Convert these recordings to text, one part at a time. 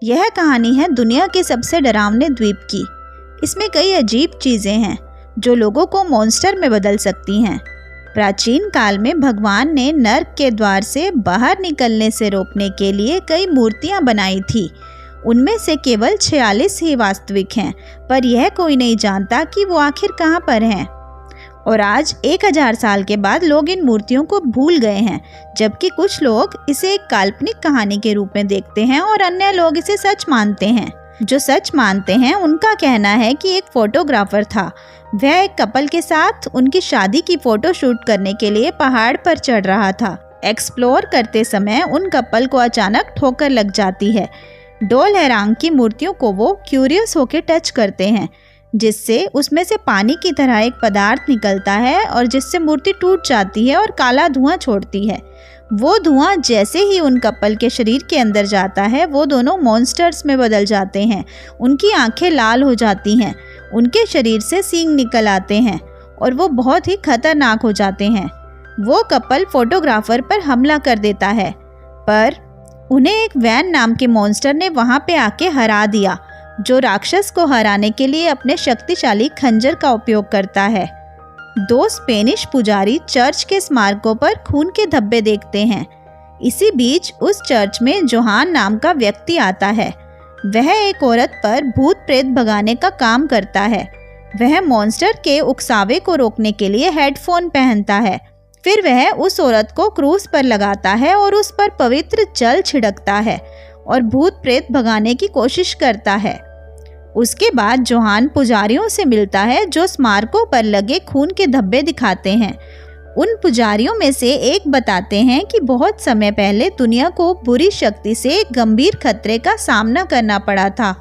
यह कहानी है दुनिया के सबसे डरावने द्वीप की। इसमें कई अजीब चीज़ें हैं जो लोगों को मॉन्स्टर में बदल सकती हैं। प्राचीन काल में भगवान ने नर्क के द्वार से बाहर निकलने से रोकने के लिए कई मूर्तियां बनाई थी। उनमें से केवल 46 ही वास्तविक हैं, पर यह कोई नहीं जानता कि वो आखिर कहाँ पर हैं। और आज 1000 साल के बाद लोग इन मूर्तियों को भूल गए हैं, जबकि कुछ लोग इसे एक काल्पनिक कहानी के रूप में देखते हैं और अन्य लोग इसे सच मानते हैं। जो सच मानते हैं उनका कहना है कि एक फोटोग्राफर था। वह एक कपल के साथ उनकी शादी की फोटो शूट करने के लिए पहाड़ पर चढ़ रहा था। एक्सप्लोर करते समय उन कपल को अचानक ठोकर लग जाती है। डोल हैरांग की मूर्तियों को वो क्यूरियस होकर टच करते हैं, जिससे उसमें से पानी की तरह एक पदार्थ निकलता है और जिससे मूर्ति टूट जाती है और काला धुआं छोड़ती है। वो धुआं जैसे ही उन कपल के शरीर के अंदर जाता है, वो दोनों मॉन्स्टर्स में बदल जाते हैं। उनकी आंखें लाल हो जाती हैं, उनके शरीर से सींग निकल आते हैं और वो बहुत ही खतरनाक हो जाते हैं। वो कपल फोटोग्राफर पर हमला कर देता है, पर उन्हें एक वैन नाम के मॉन्स्टर ने वहाँ पे आके हरा दिया, जो राक्षस को हराने के लिए अपने शक्तिशाली खंजर का उपयोग करता है। 2 स्पेनिश पुजारी चर्च के स्मारकों पर खून के धब्बे देखते हैं। इसी बीच उस चर्च में जोहान नाम का व्यक्ति आता है। वह एक औरत पर भूत प्रेत भगाने का काम करता है। वह मॉन्स्टर के उकसावे को रोकने के लिए हेडफोन पहनता है। फिर वह उस औरत को क्रूस पर लगाता है और उस पर पवित्र जल छिड़कता है और भूत प्रेत भगाने की कोशिश करता है। उसके बाद जोहान पुजारियों से मिलता है जो स्मारकों पर लगे खून के धब्बे दिखाते हैं। उन पुजारियों में से एक बताते हैं कि बहुत समय पहले दुनिया को बुरी शक्ति से एक गंभीर खतरे का सामना करना पड़ा था।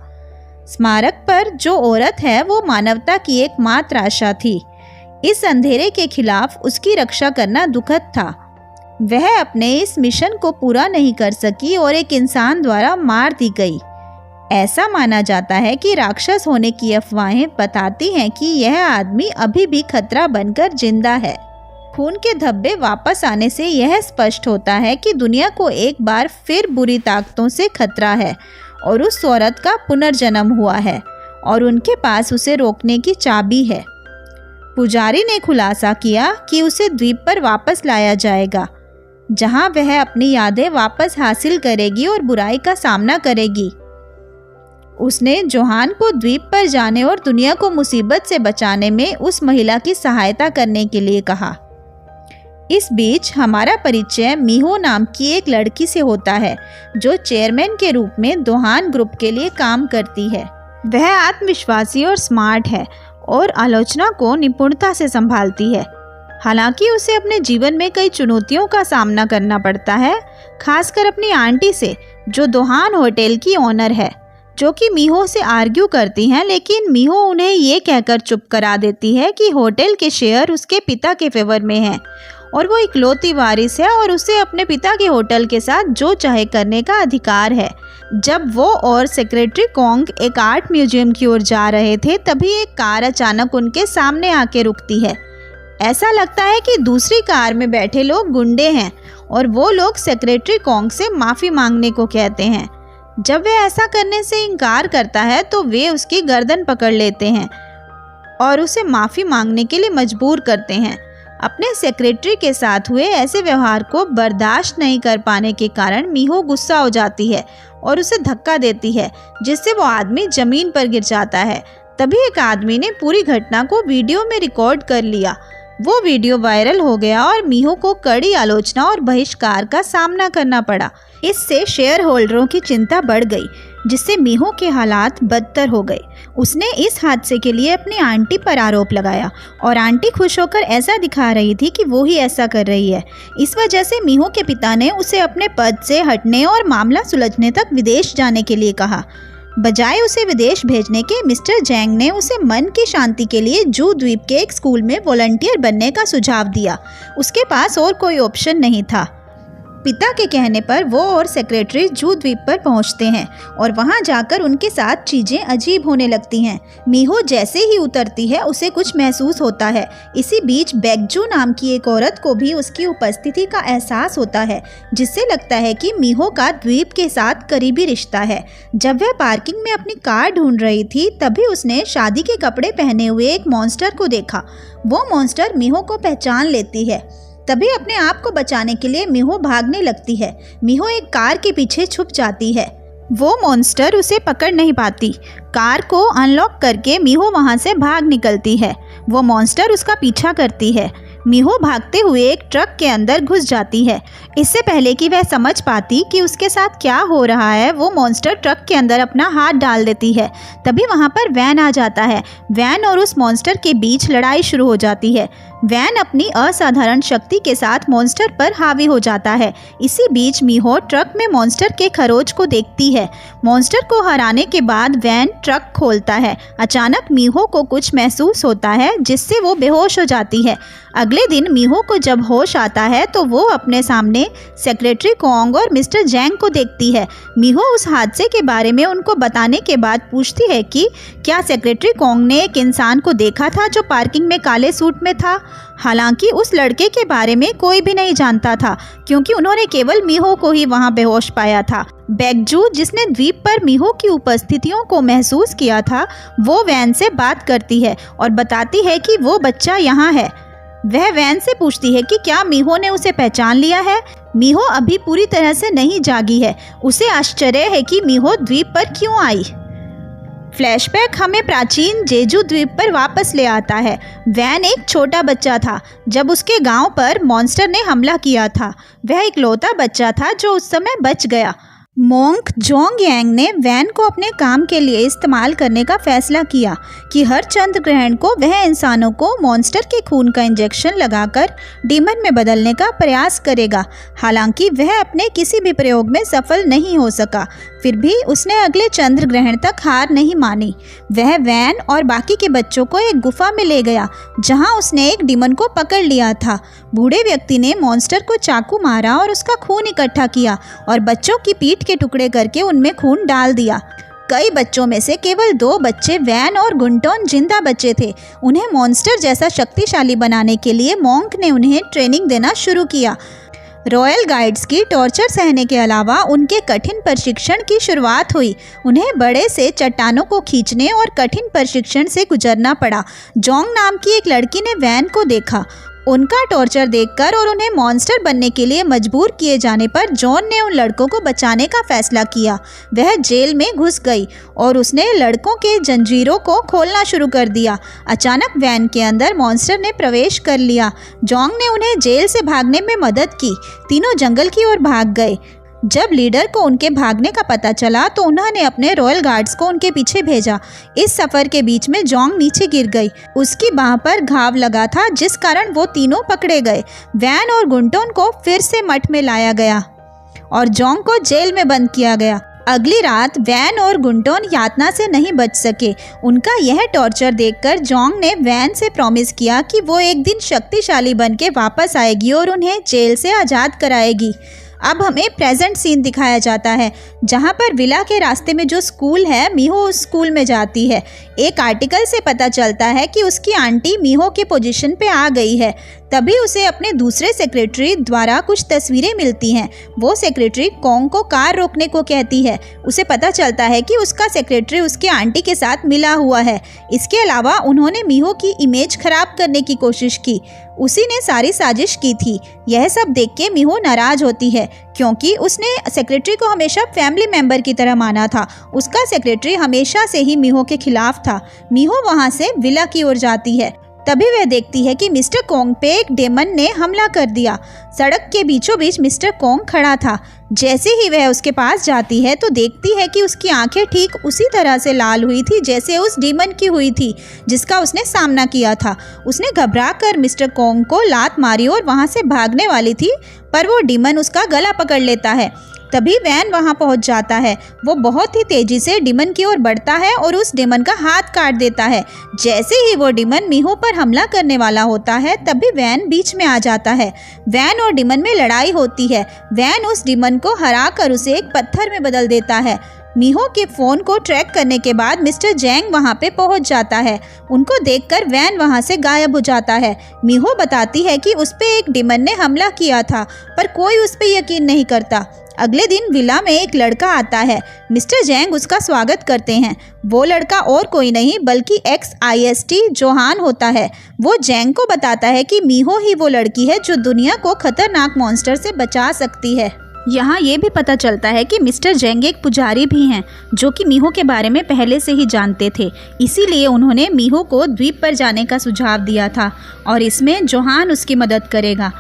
स्मारक पर जो औरत है वो मानवता की एकमात्र आशा थी। इस अंधेरे के खिलाफ उसकी रक्षा करना दुखद था। वह अपने इस मिशन को पूरा नहीं कर सकी और एक इंसान द्वारा मार दी गई। ऐसा माना जाता है कि राक्षस होने की अफवाहें बताती हैं कि यह आदमी अभी भी खतरा बनकर जिंदा है। खून के धब्बे वापस आने से यह स्पष्ट होता है कि दुनिया को एक बार फिर बुरी ताकतों से खतरा है और उस औरत का पुनर्जन्म हुआ है और उनके पास उसे रोकने की चाबी है। पुजारी ने खुलासा किया कि उसे द्वीप पर वापस लाया जाएगा, जहां वह अपनी यादें वापस हासिल करेगी और बुराई का सामना करेगी। उसने जोहान को द्वीप पर जाने और दुनिया को मुसीबत से बचाने में उस महिला की सहायता करने के लिए कहा। इस बीच हमारा परिचय मीहो नाम की एक लड़की से होता है, जो चेयरमैन के रूप में दोहान ग्रुप के लिए काम करती है। वह आत्मविश्वासी और स्मार्ट है और आलोचना को निपुणता से संभालती है। हालांकि उसे अपने जीवन में कई चुनौतियों का सामना करना पड़ता है, खासकर अपनी आंटी से, जो दोहान होटल की ओनर है, जो कि मीहो से आर्ग्यू करती हैं, लेकिन मीहो उन्हें ये कहकर चुप करा देती है कि होटल के शेयर उसके पिता के फेवर में हैं और वो इकलौती वारिस है और उसे अपने पिता के होटल के साथ जो चाहे करने का अधिकार है। जब वो और सेक्रेटरी कोंग एक आर्ट म्यूजियम की ओर जा रहे थे, तभी एक कार अचानक उनके सामने आके रुकती है। ऐसा लगता है कि दूसरी कार में बैठे लोग गुंडे हैं और वो लोग सेक्रेटरी कोंग से माफ़ी मांगने को कहते हैं। जब वह ऐसा करने से इनकार करता है तो वे उसकी गर्दन पकड़ लेते हैं और उसे माफ़ी मांगने के लिए मजबूर करते हैं। अपने सेक्रेटरी के साथ हुए ऐसे व्यवहार को बर्दाश्त नहीं कर पाने के कारण मीहो गुस्सा हो जाती है और उसे धक्का देती है, जिससे वो आदमी ज़मीन पर गिर जाता है। तभी एक आदमी ने पूरी घटना को वीडियो में रिकॉर्ड कर लिया। वो वीडियो वायरल हो गया और मीहो को कड़ी आलोचना और बहिष्कार का सामना करना पड़ा। इससे शेयर होल्डरों की चिंता बढ़ गई, जिससे मीहो के हालात बदतर हो गए। उसने इस हादसे के लिए अपनी आंटी पर आरोप लगाया और आंटी खुश होकर ऐसा दिखा रही थी कि वो ही ऐसा कर रही है। इस वजह से मीहो के पिता ने उसे अपने पद से हटने और मामला सुलझने तक विदेश जाने के लिए कहा। बजाय उसे विदेश भेजने के, मिस्टर जैंग ने उसे मन की शांति के लिए जू द्वीप के एक स्कूल में वॉलंटियर बनने का सुझाव दिया। उसके पास और कोई ऑप्शन नहीं था। पिता के कहने पर वो और सेक्रेटरी जू द्वीप पर पहुंचते हैं और वहां जाकर उनके साथ चीजें अजीब होने लगती हैं। मीहो जैसे ही उतरती है उसे कुछ महसूस होता है। इसी बीच बेगजू नाम की एक औरत को भी उसकी उपस्थिति का एहसास होता है, जिससे लगता है कि मीहो का द्वीप के साथ करीबी रिश्ता है। जब वह पार्किंग में अपनी कार ढूंढ रही थी तभी उसने शादी के कपड़े पहने हुए एक मॉन्स्टर को देखा। वो मॉन्स्टर मीहो को पहचान लेती है। तभी अपने आप को बचाने के लिए मीहो भागने लगती है। मीहो एक कार के पीछे छुप जाती है। वो मॉन्स्टर उसे पकड़ नहीं पाती। कार को अनलॉक करके मीहो वहां से भाग निकलती है। वो मॉन्स्टर उसका पीछा करती है। मीहो भागते हुए एक ट्रक के अंदर घुस जाती है। इससे पहले कि वह समझ पाती कि उसके साथ क्या हो रहा है, वो मॉन्स्टर ट्रक के अंदर अपना हाथ डाल देती है। तभी वहां पर वैन आ जाता है। वैन और उस मॉन्स्टर के बीच लड़ाई शुरू हो जाती है। वैन अपनी असाधारण शक्ति के साथ मॉन्स्टर पर हावी हो जाता है। इसी बीच मीहो ट्रक में मॉन्स्टर के खरोच को देखती है। मॉन्स्टर को हराने के बाद वैन ट्रक खोलता है। अचानक मीहो को कुछ महसूस होता है, जिससे वो बेहोश हो जाती है। अगले दिन मीहो को जब होश आता है तो वो अपने सामने सेक्रेटरी कोंग और मिस्टर जैंग को देखती है। मीहो उस हादसे के बारे में उनको बताने के बाद पूछती है कि क्या सेक्रेटरी कोंग ने एक इंसान को देखा था जो पार्किंग में काले सूट में था। हालांकि उस लड़के के बारे में कोई भी नहीं जानता था, क्योंकि उन्होंने केवल मीहो को ही वहां बेहोश पाया था। बेगजू, जिसने द्वीप पर मीहो की उपस्थितियों को महसूस किया था, वो वैन से बात करती है और बताती है कि वो बच्चा यहाँ है। वह वैन से पूछती है कि क्या मीहो ने उसे पहचान लिया है। मीहो अभी पूरी तरह से नहीं जागी है। उसे आश्चर्य है कि मीहो द्वीप पर क्यों आई। फ्लैशबैक हमें प्राचीन जेजू द्वीप पर वापस ले आता है। वैन एक छोटा बच्चा था जब उसके गांव पर मॉन्स्टर ने हमला किया था। वह इकलौता बच्चा था जो उस समय बच गया। मोंक जोंग यांग ने वैन को अपने काम के लिए इस्तेमाल करने का फैसला किया कि हर चंद्र ग्रहण को वह इंसानों को मॉन्स्टर के खून का इंजेक्शन लगाकर डीमन में बदलने का प्रयास करेगा। हालांकि वह अपने किसी भी प्रयोग में सफल नहीं हो सका। फिर भी उसने अगले चंद्र ग्रहण तक हार नहीं मानी। वह वैन और बाकी के बच्चों को एक गुफा में ले गया, जहां उसने एक डीमन को पकड़ लिया था। बूढ़े व्यक्ति ने मॉन्स्टर को चाकू मारा और उसका खून इकट्ठा किया और बच्चों की पीठ के टुकड़े करके उनमें खून डाल दिया। कई बच्चों में से केवल 2 बच्चे वैन और गुंटोन जिंदा बचे थे। उन्हें मॉन्स्टर जैसा शक्तिशाली बनाने के लिए मोंक ने उन्हें ट्रेनिंग देना शुरू किया। रॉयल गाइड्स की टॉर्चर सहने के अलावा उनके कठिन प्रशिक्षण की शुरुआत हुई। उन्हें बड़े से चट्टानों को खींचने और कठिन प्रशिक्षण से गुजरना पड़ा। जोंग नाम की एक लड़की ने वैन को देखा। उनका टॉर्चर देखकर और उन्हें मॉन्स्टर बनने के लिए मजबूर किए जाने पर जॉन ने उन लड़कों को बचाने का फैसला किया। वह जेल में घुस गई और उसने लड़कों के जंजीरों को खोलना शुरू कर दिया। अचानक वैन के अंदर मॉन्स्टर ने प्रवेश कर लिया। जोंग ने उन्हें जेल से भागने में मदद की। तीनों जंगल की ओर भाग गए। जब लीडर को उनके भागने का पता चला तो उन्होंने अपने रॉयल गार्ड्स को उनके पीछे भेजा। इस सफर के बीच में जोंग नीचे गिर गई। उसकी बांह पर घाव लगा था, जिस कारण वो तीनों पकड़े गए। वैन और गुंटोन को फिर से मठ में लाया गया और जोंग को जेल में बंद किया गया। अगली रात वैन और गुंटोन यातना से नहीं बच सके। उनका यह टॉर्चर देखकर जोंग ने वैन से प्रॉमिस किया कि वो एक दिन शक्तिशाली बन के वापस आएगी और उन्हें जेल से आज़ाद कराएगी। अब हमें प्रेजेंट सीन दिखाया जाता है, जहां पर विला के रास्ते में जो स्कूल है, मीहो उस स्कूल में जाती है। एक आर्टिकल से पता चलता है कि उसकी आंटी मीहो के पोजीशन पे आ गई है। तभी उसे अपने दूसरे सेक्रेटरी द्वारा कुछ तस्वीरें मिलती हैं। वो सेक्रेटरी कोंग को कार रोकने को कहती है। उसे पता चलता है कि उसका सेक्रेटरी उसके आंटी के साथ मिला हुआ है। इसके अलावा उन्होंने मीहो की इमेज खराब करने की कोशिश की। उसी ने सारी साजिश की थी। यह सब देख के मीहो नाराज होती है, क्योंकि उसने सेक्रेटरी को हमेशा फैमिली मेंबर की तरह माना था। उसका सेक्रेटरी हमेशा से ही मीहो के खिलाफ था। मीहो वहां से विला की ओर जाती है। तभी वह देखती है कि मिस्टर कोंग पे एक डेमन ने हमला कर दिया। सड़क के बीचों बीच मिस्टर कोंग खड़ा था। जैसे ही वह उसके पास जाती है तो देखती है कि उसकी आंखें ठीक उसी तरह से लाल हुई थी जैसे उस डीमन की हुई थी जिसका उसने सामना किया था। उसने घबराकर मिस्टर कोंग को लात मारी और वहां से भागने वाली थी, पर वो डीमन उसका गला पकड़ लेता है। तभी वैन वहां पहुंच जाता है। वो बहुत ही तेजी से डिमन की ओर बढ़ता है और उस डिमन का हाथ काट देता है। जैसे ही वो डिमन मीहो पर हमला करने वाला होता है तभी वैन बीच में आ जाता है। वैन और डिमन में लड़ाई होती है। वैन उस डिमन को हरा कर उसे एक पत्थर में बदल देता है। मीहो के फ़ोन को ट्रैक करने के बाद मिस्टर जैंग वहां पे पहुंच जाता है। उनको देखकर वैन वहां से गायब हो जाता है। मीहो बताती है कि उस पे एक डिमन ने हमला किया था, पर कोई उस पे यकीन नहीं करता। अगले दिन विला में एक लड़का आता है। मिस्टर जैंग उसका स्वागत करते हैं। वो लड़का और कोई नहीं बल्कि XIST जोहान होता है। वो जैंग को बताता है कि मीहो ही वो लड़की है जो दुनिया को खतरनाक मॉन्स्टर से बचा सकती है। यहाँ ये भी पता चलता है कि मिस्टर जैंग एक पुजारी भी हैं जो कि मीहो के बारे में पहले से ही जानते थे, इसीलिए उन्होंने मीहो को द्वीप पर जाने का सुझाव दिया था और इसमें जोहान उसकी मदद करेगा।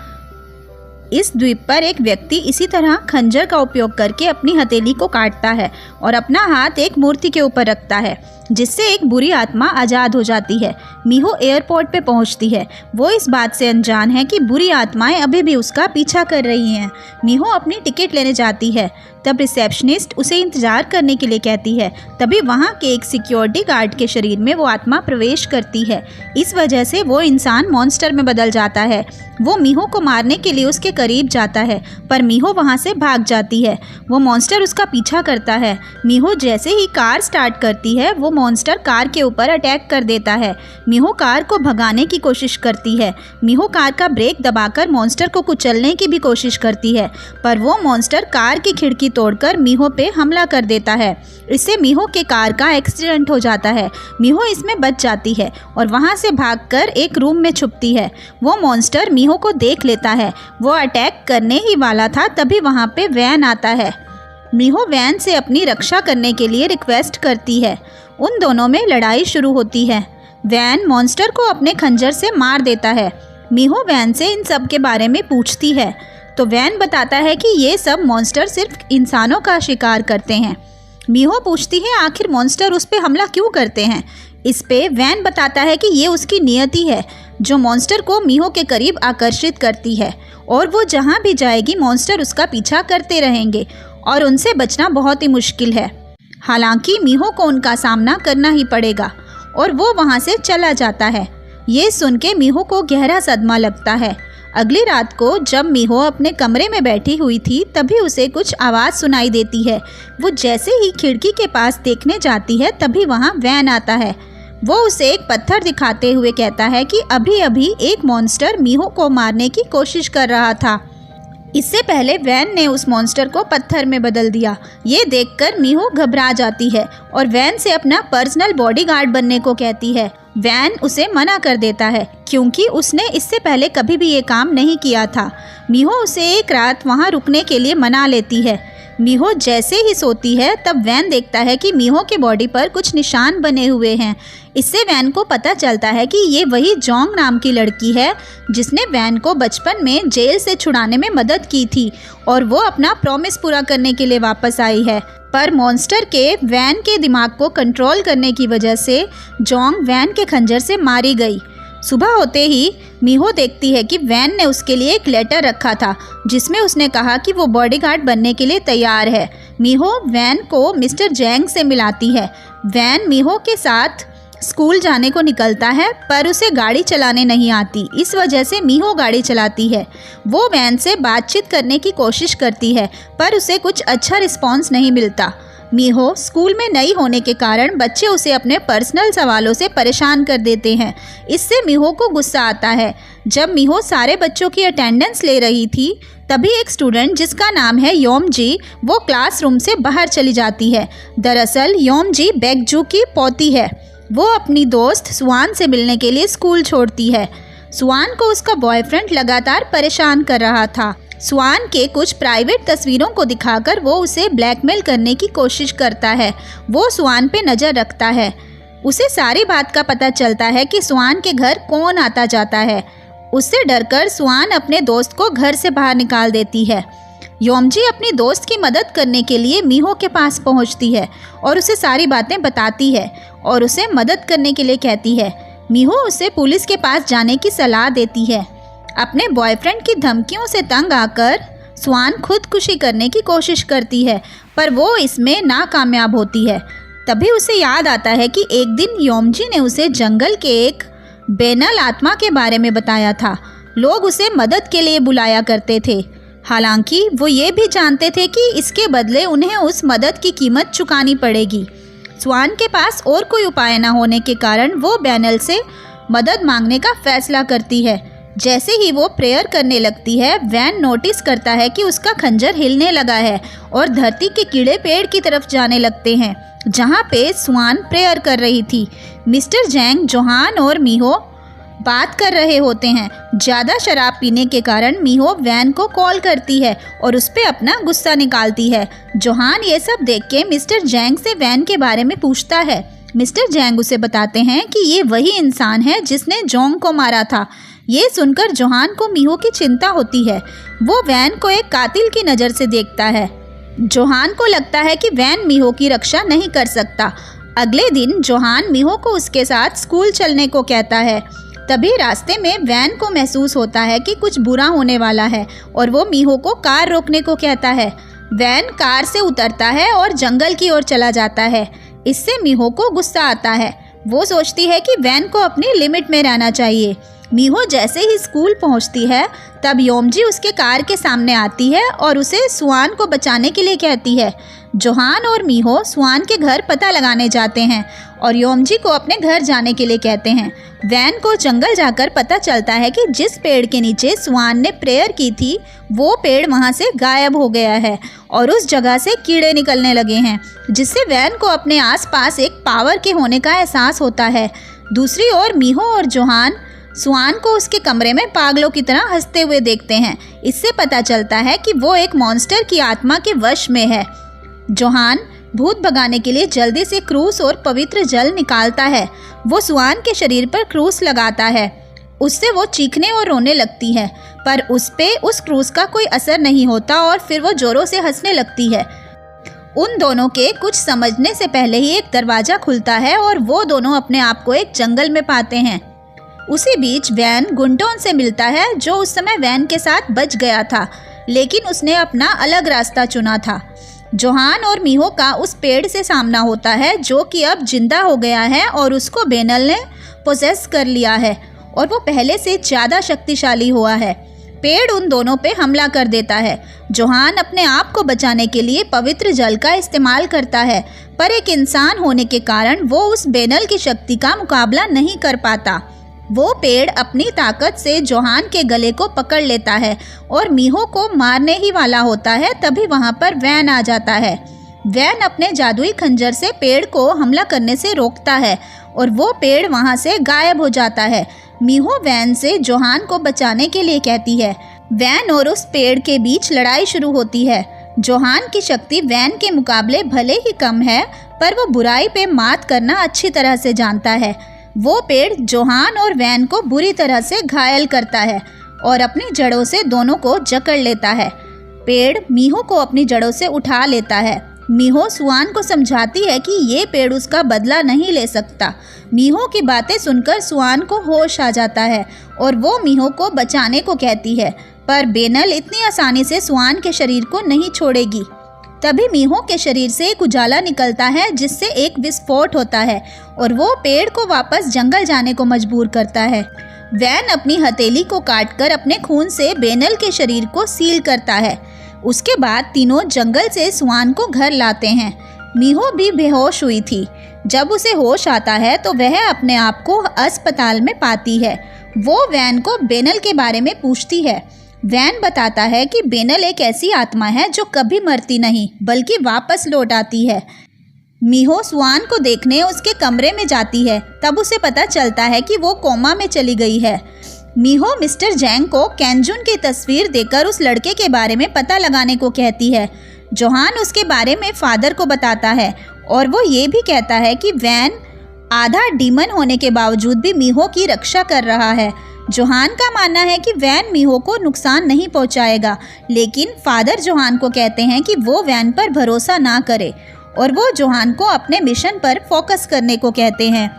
इस द्वीप पर एक व्यक्ति इसी तरह खंजर का उपयोग करके अपनी हथेली को काटता है और अपना हाथ एक मूर्ति के ऊपर रखता है, जिससे एक बुरी आत्मा आज़ाद हो जाती है। मीहो एयरपोर्ट पे पहुंचती है। वो इस बात से अनजान है कि बुरी आत्माएं अभी भी उसका पीछा कर रही हैं। मीहो अपनी टिकट लेने जाती है, तब रिसेप्शनिस्ट उसे इंतज़ार करने के लिए कहती है। तभी वहाँ के एक सिक्योरिटी गार्ड के शरीर में वो आत्मा प्रवेश करती है। इस वजह से वो इंसान मॉन्स्टर में बदल जाता है। वो मीहो को मारने के लिए उसके करीब जाता है, पर मीहो वहाँ से भाग जाती है। वो मॉन्स्टर उसका पीछा करता है। मीहो जैसे ही कार स्टार्ट करती है वो मॉन्स्टर कार के ऊपर अटैक कर देता है। मीहो कार को भगाने की कोशिश करती है। मीहो कार का ब्रेक दबाकर मॉन्स्टर को कुचलने की भी कोशिश करती है, पर वो मॉन्स्टर कार की खिड़की तोड़कर मीहो पे हमला कर देता है। इससे मीहो के कार का एक्सीडेंट हो जाता है। मीहो इसमें बच जाती है और वहाँ से भागकर एक रूम में छुपती है। वो मॉन्स्टर मीहो को देख लेता है। वो अटैक करने ही वाला था, तभी वहाँ पे वैन आता है। मीहो वैन से अपनी रक्षा करने के लिए रिक्वेस्ट करती है। उन दोनों में लड़ाई शुरू होती है। वैन मॉन्स्टर को अपने खंजर से मार देता है। मीहो वैन से इन सब के बारे में पूछती है तो वैन बताता है कि ये सब मॉन्स्टर सिर्फ इंसानों का शिकार करते हैं। मीहो पूछती है आखिर मॉन्स्टर उस पर हमला क्यों करते हैं। इस पे वैन बताता है कि ये उसकी नियति है जो मॉन्स्टर को मीहो के करीब आकर्षित करती है और वो जहाँ भी जाएगी मॉन्स्टर उसका पीछा करते रहेंगे और उनसे बचना बहुत ही मुश्किल है। हालांकि मीहो को उनका सामना करना ही पड़ेगा और वो वहाँ से चला जाता है। ये सुन के मीहो को गहरा सदमा लगता है। अगली रात को जब मीहो अपने कमरे में बैठी हुई थी तभी उसे कुछ आवाज़ सुनाई देती है। वो जैसे ही खिड़की के पास देखने जाती है तभी वहाँ वैन आता है। वो उसे एक पत्थर दिखाते हुए कहता है कि अभी अभी एक मॉन्स्टर मीहो को मारने की कोशिश कर रहा था। इससे पहले वैन ने उस मॉन्स्टर को पत्थर में बदल दिया। ये देखकर मीहो घबरा जाती है और वैन से अपना पर्सनल बॉडीगार्ड बनने को कहती है। वैन उसे मना कर देता है क्योंकि उसने इससे पहले कभी भी ये काम नहीं किया था। मीहो उसे एक रात वहाँ रुकने के लिए मना लेती है। मीहो जैसे ही सोती है तब वैन देखता है कि मीहो के बॉडी पर कुछ निशान बने हुए हैं। इससे वैन को पता चलता है कि ये वही जोंग नाम की लड़की है जिसने वैन को बचपन में जेल से छुड़ाने में मदद की थी और वो अपना प्रॉमिस पूरा करने के लिए वापस आई है। पर मॉन्स्टर के वैन के दिमाग को कंट्रोल करने की वजह से जोंग वैन के खंजर से मारी गई। सुबह होते ही मीहो देखती है कि वैन ने उसके लिए एक लेटर रखा था जिसमें उसने कहा कि वो बॉडीगार्ड बनने के लिए तैयार है। मीहो वैन को मिस्टर जैंग से मिलाती है। वैन मीहो के साथ स्कूल जाने को निकलता है पर उसे गाड़ी चलाने नहीं आती। इस वजह से मीहो गाड़ी चलाती है। वो वैन से बातचीत करने की कोशिश करती है पर उसे कुछ अच्छा रिस्पॉन्स नहीं मिलता। मीहो स्कूल में नई होने के कारण बच्चे उसे अपने पर्सनल सवालों से परेशान कर देते हैं। इससे मीहो को गुस्सा आता है। जब मीहो सारे बच्चों की अटेंडेंस ले रही थी तभी एक स्टूडेंट जिसका नाम है योमजी वो क्लासरूम से बाहर चली जाती है। दरअसल योमजी बैकजू की पोती है। वो अपनी दोस्त सुआन से मिलने के लिए स्कूल छोड़ती है। सुआन को उसका बॉयफ्रेंड लगातार परेशान कर रहा था। सुआन के कुछ प्राइवेट तस्वीरों को दिखाकर वो उसे ब्लैकमेल करने की कोशिश करता है। वो सुआन पे नज़र रखता है। उसे सारी बात का पता चलता है कि सुआन के घर कौन आता जाता है। उससे डरकर सुआन अपने दोस्त को घर से बाहर निकाल देती है। योमजी अपनी दोस्त की मदद करने के लिए मीहो के पास पहुंचती है और उसे सारी बातें बताती है और उसे मदद करने के लिए कहती है। मीहो उसे पुलिस के पास जाने की सलाह देती है। अपने बॉयफ्रेंड की धमकियों से तंग आकर स्वान खुदकुशी करने की कोशिश करती है, पर वो इसमें नाकामयाब होती है। तभी उसे याद आता है कि एक दिन योमजी ने उसे जंगल के एक बेनल आत्मा के बारे में बताया था। लोग उसे मदद के लिए बुलाया करते थे, हालांकि वो ये भी जानते थे कि इसके बदले उन्हें उस मदद की कीमत चुकानी पड़ेगी। स्वान के पास और कोई उपाय न होने के कारण वो बेनल से मदद मांगने का फैसला करती है। जैसे ही वो प्रेयर करने लगती है, वैन नोटिस करता है कि उसका खंजर हिलने लगा है और धरती के कीड़े पेड़ की तरफ जाने लगते हैं जहाँ पे स्वान प्रेयर कर रही थी। मिस्टर जैंग, जोहान और मीहो बात कर रहे होते हैं। ज़्यादा शराब पीने के कारण मीहो वैन को कॉल करती है और उस पर अपना गुस्सा निकालती है। जोहान ये सब देख के मिस्टर जैंग से वैन के बारे में पूछता है। मिस्टर जैंग उसे बताते हैं कि ये वही इंसान है जिसने जोंग को मारा था। ये सुनकर जोहान को मीहो की चिंता होती है। वो वैन को एक कातिल की नज़र से देखता है। जोहान को लगता है कि वैन मीहो की रक्षा नहीं कर सकता। अगले दिन जोहान मीहो को उसके साथ स्कूल चलने को कहता है। तभी रास्ते में वैन को महसूस होता है कि कुछ बुरा होने वाला है और वो मीहो को कार रोकने को कहता है। वैन कार से उतरता है और जंगल की ओर चला जाता है। इससे मीहो को गुस्सा आता है। वो सोचती है कि वैन को अपनी लिमिट में रहना चाहिए। मीहो जैसे ही स्कूल पहुंचती है, तब योमजी उसके कार के सामने आती है और उसे स्वान को बचाने के लिए कहती है। जोहान और मीहो स्वान के घर पता लगाने जाते हैं और योमजी को अपने घर जाने के लिए कहते हैं। वैन को जंगल जाकर पता चलता है कि जिस पेड़ के नीचे स्वान ने प्रेयर की थी, वो पेड़ वहाँ से गायब हो गया है और उस जगह से कीड़े निकलने लगे हैं, जिससे वैन को अपने आसपास एक पावर के होने का एहसास होता है। दूसरी ओर मीहो और जोहान स्वान को उसके कमरे में पागलों की तरह हंसते हुए देखते हैं। इससे पता चलता है कि वो एक मॉन्स्टर की आत्मा के वश में है। जोहान भूत भगाने के लिए जल्दी से क्रूस और पवित्र जल निकालता है। वो स्वान के शरीर पर क्रूस लगाता है। उससे वो चीखने और रोने लगती है, पर उस पे उस क्रूस का कोई असर नहीं होता और फिर वो जोरों से हंसने लगती है। उन दोनों के कुछ समझने से पहले ही एक दरवाज़ा खुलता है और वो दोनों अपने आप को एक जंगल में पाते हैं। उसी बीच वैन गुंटोन से मिलता है, जो उस समय वैन के साथ बच गया था, लेकिन उसने अपना अलग रास्ता चुना था। जोहान और मीहो का उस पेड़ से सामना होता है, जो कि अब जिंदा हो गया है और उसको बेनल ने पोजेस कर लिया है और वो पहले से ज़्यादा शक्तिशाली हुआ है। पेड़ उन दोनों पे हमला कर देता है। जोहान अपने आप को बचाने के लिए पवित्र जल का इस्तेमाल करता है, पर एक इंसान होने के कारण वो उस बेनल की शक्ति का मुकाबला नहीं कर पाता। वो पेड़ अपनी ताकत से जोहान के गले को पकड़ लेता है और मीहो को मारने ही वाला होता है। तभी वहाँ पर वैन आ जाता है। वैन अपने जादुई खंजर से पेड़ को हमला करने से रोकता है और वो पेड़ वहाँ से गायब हो जाता है। मीहो वैन से जोहान को बचाने के लिए कहती है। वैन और उस पेड़ के बीच लड़ाई शुरू होती है। जोहान की शक्ति वैन के मुकाबले भले ही कम है, पर वो बुराई पे मात करना अच्छी तरह से जानता है। वो पेड़ जोहान और वैन को बुरी तरह से घायल करता है और अपनी जड़ों से दोनों को जकड़ लेता है। पेड़ मीहो को अपनी जड़ों से उठा लेता है। मीहो स्वान को समझाती है कि ये पेड़ उसका बदला नहीं ले सकता। मीहो की बातें सुनकर स्वान को होश आ जाता है और वो मीहो को बचाने को कहती है, पर बेनल इतनी आसानी से स्वान के शरीर को नहीं छोड़ेगी। तभी मीहो के शरीर से एक उजाला निकलता है, जिससे एक विस्फोट होता है और वो पेड़ को वापस जंगल जाने को मजबूर करता है। वैन अपनी हथेली को काटकर अपने खून से बेनल के शरीर को सील करता है। उसके बाद तीनों जंगल से स्वान को घर लाते हैं। मीहो भी बेहोश हुई थी। जब उसे होश आता है तो वह अपने आप को अस्पताल में पाती है। वो वैन को बेनल के बारे में पूछती है। वैन बताता है कि बेनल एक ऐसी आत्मा है जो कभी मरती नहीं, बल्कि वापस लौट आती है। मीहो स्वान को देखने उसके कमरे में जाती है। तब उसे पता चलता है कि वो कोमा में चली गई है। मीहो मिस्टर जैंग को कैंजुन की तस्वीर देकर उस लड़के के बारे में पता लगाने को कहती है। जोहान उसके बारे में फादर को बताता है और वो ये भी कहता है कि वैन आधा डीमन होने के बावजूद भी मीहो की रक्षा कर रहा है। जोहान का मानना है कि वैन मीहो को नुकसान नहीं पहुंचाएगा, लेकिन फादर जोहान को कहते हैं कि वो वैन पर भरोसा ना करे और वो जोहान को अपने मिशन पर फोकस करने को कहते हैं।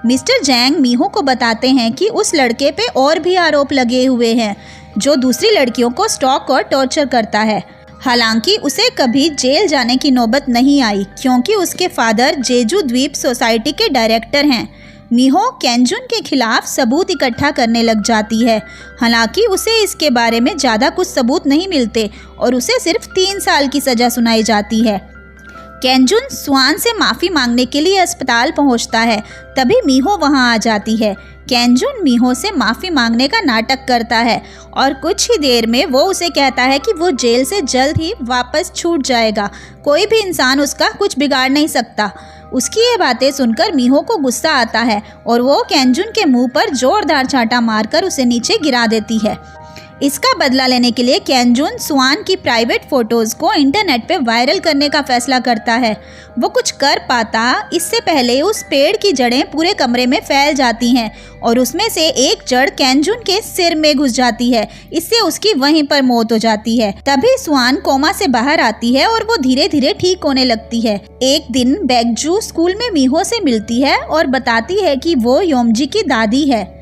मिस्टर जैंग मीहो को बताते हैं कि उस लड़के पे और भी आरोप लगे हुए हैं। जो दूसरी लड़कियों को स्टॉक और टॉर्चर करता है। हालांकि उसे कभी जेल जाने की नौबत नहीं आई क्योंकि उसके फादर जेजू द्वीप सोसाइटी के डायरेक्टर हैं। मीहो केंजुन के खिलाफ सबूत इकट्ठा करने लग जाती है। हालांकि उसे इसके बारे में ज़्यादा कुछ सबूत नहीं मिलते और उसे सिर्फ 3 साल की सज़ा सुनाई जाती है। केंजुन स्वान से माफ़ी मांगने के लिए अस्पताल पहुंचता है, तभी मीहो वहां आ जाती है। केंजुन मीहो से माफ़ी मांगने का नाटक करता है और कुछ ही देर में वो उसे कहता है कि वो जेल से जल्द ही वापस छूट जाएगा, कोई भी इंसान उसका कुछ बिगाड़ नहीं सकता। उसकी ये बातें सुनकर मीहो को गुस्सा आता है और वो केंजुन के मुंह पर जोरदार चांटा मारकर उसे नीचे गिरा देती है। इसका बदला लेने के लिए केंजुन स्वान की प्राइवेट फ़ोटोज़ को इंटरनेट पे वायरल करने का फैसला करता है। वो कुछ कर पाता इससे पहले उस पेड़ की जड़ें पूरे कमरे में फैल जाती हैं और उसमें से एक जड़ केंजुन के सिर में घुस जाती है। इससे उसकी वहीं पर मौत हो जाती है। तभी स्वान कोमा से बाहर आती है और वो धीरे धीरे ठीक होने लगती है। एक दिन बैगजू स्कूल में मीहो से मिलती है और बताती है कि वो योमजी की दादी है।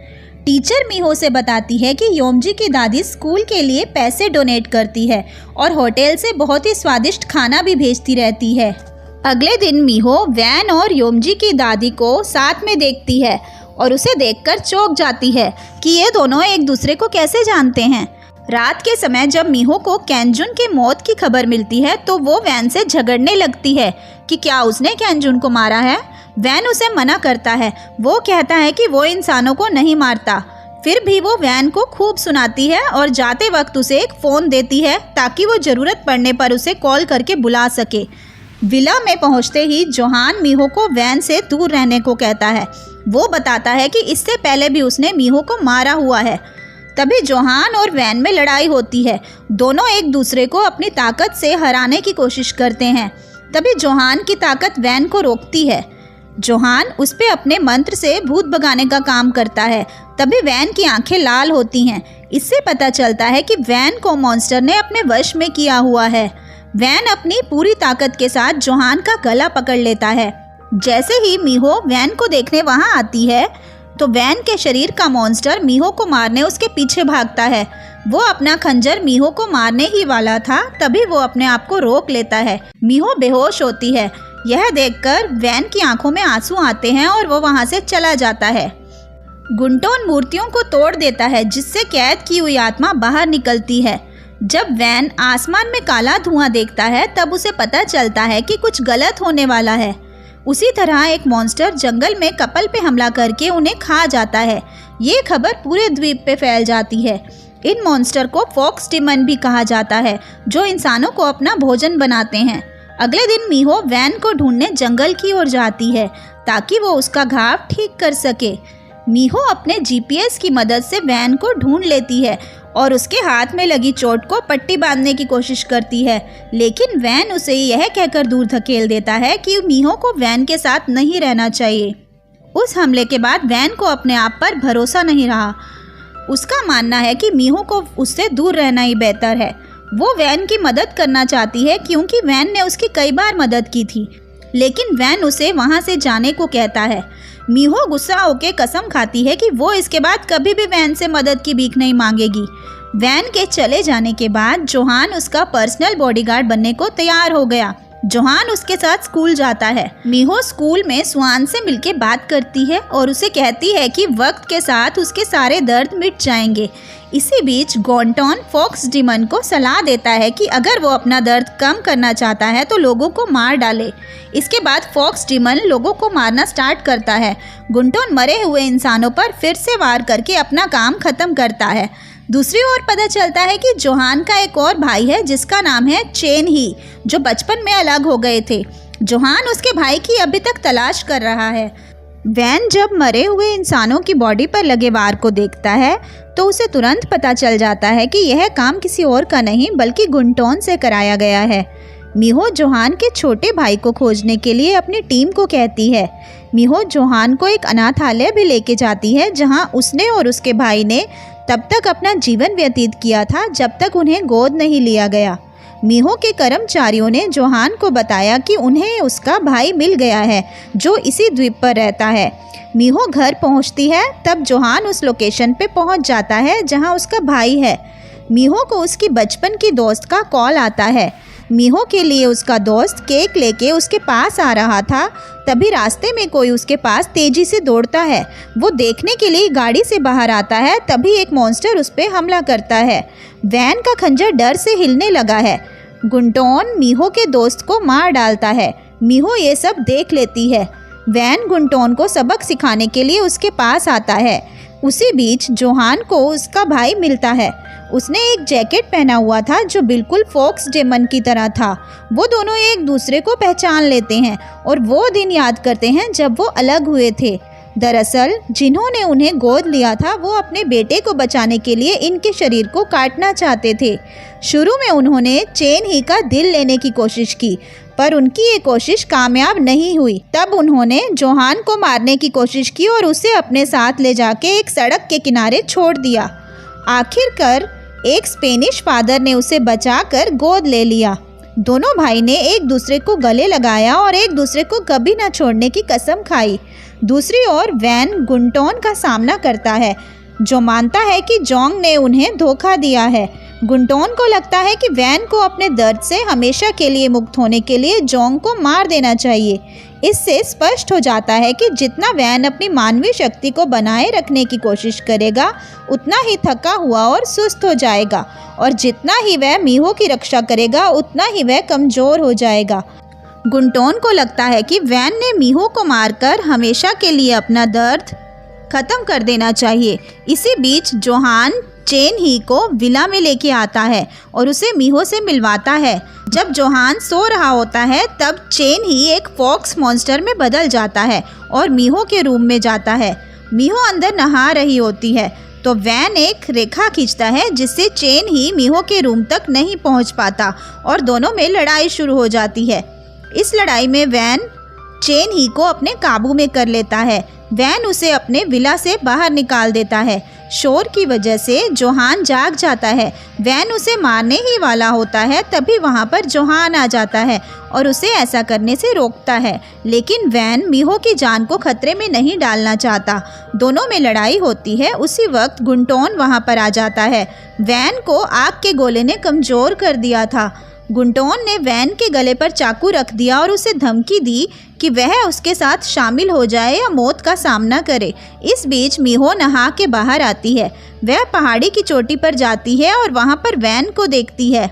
टीचर मीहो से बताती है कि योमजी की दादी स्कूल के लिए पैसे डोनेट करती है और होटल से बहुत ही स्वादिष्ट खाना भी भेजती रहती है। अगले दिन मीहो वैन और योमजी की दादी को साथ में देखती है और उसे देखकर चौंक जाती है कि ये दोनों एक दूसरे को कैसे जानते हैं। रात के समय जब मीहो को केंजुन के मौत की खबर मिलती है तो वो वैन से झगड़ने लगती है कि क्या उसने केंजुन को मारा है। वैन उसे मना करता है। वो कहता है कि वो इंसानों को नहीं मारता। फिर भी वो वैन को खूब सुनाती है और जाते वक्त उसे एक फ़ोन देती है ताकि वो ज़रूरत पड़ने पर उसे कॉल करके बुला सके। विला में पहुंचते ही जोहान मीहो को वैन से दूर रहने को कहता है। वो बताता है कि इससे पहले भी उसने मीहो को मारा हुआ है। तभी जोहान और वैन में लड़ाई होती है। दोनों एक दूसरे को अपनी ताकत से हराने की कोशिश करते हैं। तभी जोहान की ताकत वैन को रोकती है। जोहान उस पे अपने मंत्र से भूत भगाने का काम करता है। तभी वैन की आंखें लाल होती हैं। इससे पता चलता है कि वैन को मॉन्स्टर ने अपने वश में किया हुआ है। वैन अपनी पूरी ताकत के साथ जोहान का गला पकड़ लेता है। जैसे ही मीहो वैन को देखने वहां आती है तो वैन के शरीर का मॉन्स्टर मीहो को मारने उसके पीछे भागता है। वो अपना खंजर मीहो को मारने ही वाला था, तभी वो अपने आप को रोक लेता है। मीहो बेहोश होती है। यह देखकर वैन की आंखों में आंसू आते हैं और वो वहां से चला जाता है। गुंटोन मूर्तियों को तोड़ देता है जिससे कैद की हुई आत्मा बाहर निकलती है। जब वैन आसमान में काला धुआं देखता है तब उसे पता चलता है कि कुछ गलत होने वाला है। उसी तरह एक मॉन्स्टर जंगल में कपल पे हमला करके उन्हें खा जाता है। ये खबर पूरे द्वीप पे फैल जाती है। इन मॉन्स्टर को फॉक्स डिमन भी कहा जाता है जो इंसानों को अपना भोजन बनाते हैं। अगले दिन मीहो वैन को ढूंढने जंगल की ओर जाती है ताकि वो उसका घाव ठीक कर सके। मीहो अपने जीपीएस की मदद से वैन को ढूंढ लेती है और उसके हाथ में लगी चोट को पट्टी बांधने की कोशिश करती है, लेकिन वैन उसे यह कहकर दूर धकेल देता है कि मीहो को वैन के साथ नहीं रहना चाहिए। उस हमले के बाद वैन को अपने आप पर भरोसा नहीं रहा। उसका मानना है कि मीहो को उससे दूर रहना ही बेहतर है। वो वैन की मदद करना चाहती है क्योंकि वैन ने उसकी कई बार मदद की थी, लेकिन वैन उसे वहां से जाने को कहता है। मीहो गुस्सा होकर कसम खाती है कि वो इसके बाद कभी भी वैन से मदद की भीख नहीं मांगेगी। वैन के चले जाने के बाद जोहान उसका पर्सनल बॉडीगार्ड बनने को तैयार हो गया। जोहान उसके साथ स्कूल जाता है। मीहो स्कूल में स्वान से मिलके बात करती है और उसे कहती है कि वक्त के साथ उसके सारे दर्द मिट जाएंगे। इसी बीच गॉन्टॉन फॉक्स डिमन को सलाह देता है कि अगर वो अपना दर्द कम करना चाहता है तो लोगों को मार डाले। इसके बाद फॉक्स डिमन लोगों को मारना स्टार्ट करता है। गुंटोन मरे हुए इंसानों पर फिर से वार करके अपना काम खत्म करता है। दूसरी ओर पता चलता है कि जोहान का एक और भाई है जिसका नाम है चेन ही, जो बचपन में अलग हो गए थे। जोहान उसके भाई की अभी तक तलाश कर रहा है। वैन जब मरे हुए इंसानों की बॉडी पर लगे वार को देखता है तो उसे तुरंत पता चल जाता है कि यह काम किसी और का नहीं बल्कि गुंटोन से कराया गया है। मीहो जोहान के छोटे भाई को खोजने के लिए अपनी टीम को कहती है। मीहो जोहान को एक अनाथालय भी लेके जाती है जहां उसने और उसके भाई ने तब तक अपना जीवन व्यतीत किया था जब तक उन्हें गोद नहीं लिया गया। मीहो के कर्मचारियों ने जोहान को बताया कि उन्हें उसका भाई मिल गया है जो इसी द्वीप पर रहता है। मीहो घर पहुंचती है तब जोहान उस लोकेशन पे पहुंच जाता है जहां उसका भाई है। मीहो को उसकी बचपन की दोस्त का कॉल आता है। मीहो के लिए उसका दोस्त केक लेके उसके पास आ रहा था, तभी रास्ते में कोई उसके पास तेजी से दौड़ता है। वो देखने के लिए गाड़ी से बाहर आता है, तभी एक मॉन्स्टर उस पर हमला करता है। वैन का खंजर डर से हिलने लगा है। गुंटोन मीहो के दोस्त को मार डालता है। मीहो ये सब देख लेती है। वैन गुंटोन को सबक सिखाने के लिए उसके पास आता है। उसी बीच जोहान को उसका भाई मिलता है। उसने एक जैकेट पहना हुआ था जो बिल्कुल फॉक्स डेमन की तरह था। वो दोनों एक दूसरे को पहचान लेते हैं और वो दिन याद करते हैं जब वो अलग हुए थे। दरअसल जिन्होंने उन्हें गोद लिया था वो अपने बेटे को बचाने के लिए इनके शरीर को काटना चाहते थे। शुरू में उन्होंने चेन ही का दिल लेने की कोशिश की, पर उनकी ये कोशिश कामयाब नहीं हुई। तब उन्होंने जोहान को मारने की कोशिश की और उसे अपने साथ ले जाके एक सड़क के किनारे छोड़ दिया। आखिरकार एक स्पेनिश फादर ने उसे बचाकर गोद ले लिया। दोनों भाई ने एक दूसरे को गले लगाया और एक दूसरे को कभी न छोड़ने की कसम खाई। दूसरी ओर वैन गुंटोन का सामना करता है, जो मानता है कि जोंग ने उन्हें धोखा दिया है। गुंटोन को लगता है कि वैन को अपने दर्द से हमेशा के लिए मुक्त होने के लिए जोंग को मार देना चाहिए। इससे स्पष्ट हो जाता है कि जितना वैन अपनी मानवीय शक्ति को बनाए रखने की कोशिश करेगा, उतना ही थका हुआ और सुस्त हो जाएगा, और जितना ही वह मीहो की रक्षा करेगा, उतना ही वह कमज़ोर हो जाएगा। गुंटोन को लगता है कि वैन ने मीहो को मारकर हमेशा के लिए अपना दर्द ख़त्म कर देना चाहिए। इसी बीच जोहान चेन ही को विला में लेके आता है और उसे मीहो से मिलवाता है। जब जोहान सो रहा होता है तब चेन ही एक फॉक्स मॉन्स्टर में बदल जाता है और मीहो के रूम में जाता है। मीहो अंदर नहा रही होती है तो वैन एक रेखा खींचता है जिससे चेन ही मीहो के रूम तक नहीं पहुंच पाता और दोनों में लड़ाई शुरू हो जाती है। इस लड़ाई में वैन चेन ही को अपने काबू में कर लेता है। वैन उसे अपने विला से बाहर निकाल देता है। शोर की वजह से जोहान जाग जाता है। वैन उसे मारने ही वाला होता है, तभी वहां पर जोहान आ जाता है और उसे ऐसा करने से रोकता है, लेकिन वैन मीहो की जान को खतरे में नहीं डालना चाहता। दोनों में लड़ाई होती है। उसी वक्त गुंटोन वहां पर आ जाता है। वैन को आग के गोले ने कमज़ोर कर दिया था। गुंटोन ने वैन के गले पर चाकू रख दिया और उसे धमकी दी कि वह उसके साथ शामिल हो जाए या मौत का सामना करे। इस बीच मीहो नहा के बाहर आती है। वह पहाड़ी की चोटी पर जाती है और वहां पर वैन को देखती है।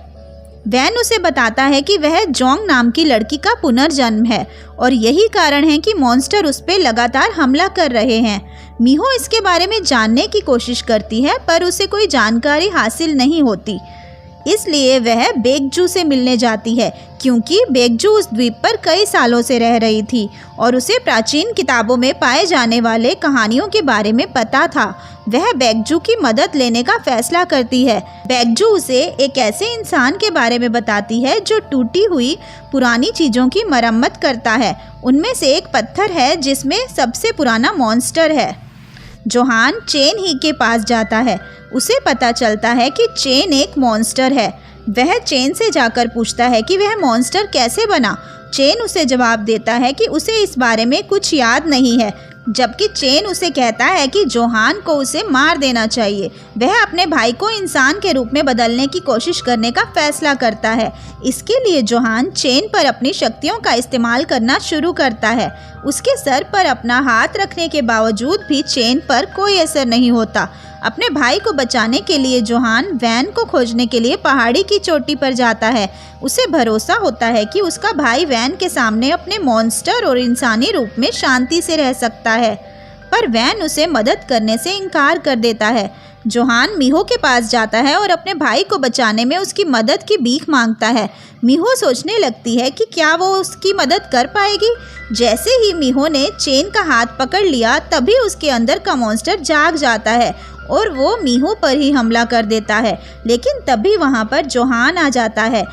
वैन उसे बताता है कि वह जोंग नाम की लड़की का पुनर्जन्म है और यही कारण है कि मॉन्स्टर उस पर लगातार हमला कर रहे हैं। मीहो इसके बारे में जानने की कोशिश करती है, पर उसे कोई जानकारी हासिल नहीं होती। इसलिए वह बेगजू से मिलने जाती है, क्योंकि बेगजू उस द्वीप पर कई सालों से रह रही थी और उसे प्राचीन किताबों में पाए जाने वाले कहानियों के बारे में पता था। वह बेगजू की मदद लेने का फैसला करती है। बेगजू उसे एक ऐसे इंसान के बारे में बताती है जो टूटी हुई पुरानी चीज़ों की मरम्मत करता है। उनमें से एक पत्थर है जिसमें सबसे पुराना मॉन्स्टर है। जोहान चेन ही के पास जाता है। उसे पता चलता है कि चेन एक मॉन्स्टर है। वह चेन से जाकर पूछता है कि वह मॉन्स्टर कैसे बना। चेन उसे जवाब देता है कि उसे इस बारे में कुछ याद नहीं है, जबकि चेन उसे कहता है कि जोहान को उसे मार देना चाहिए। वह अपने भाई को इंसान के रूप में बदलने की कोशिश करने का फैसला करता है। इसके लिए जोहान चेन पर अपनी शक्तियों का इस्तेमाल करना शुरू करता है। उसके सर पर अपना हाथ रखने के बावजूद भी चेन पर कोई असर नहीं होता। अपने भाई को बचाने के लिए जोहान वैन को खोजने के लिए पहाड़ी की चोटी पर जाता है। उसे भरोसा होता है कि उसका भाई वैन के सामने अपने मॉन्स्टर और इंसानी रूप में शांति से रह सकता है, पर वैन उसे मदद करने से इनकार कर देता है। जोहान मीहो के पास जाता है और अपने भाई को बचाने में उसकी मदद की भीख मांगता है। मीहो सोचने लगती है कि क्या वो उसकी मदद कर पाएगी। जैसे ही मीहो ने चेन का हाथ पकड़ लिया, तभी उसके अंदर का मॉन्स्टर जाग जाता है और वो मीहो पर ही हमला कर देता है। लेकिन तभी वहाँ पर जोहान आ जाता है।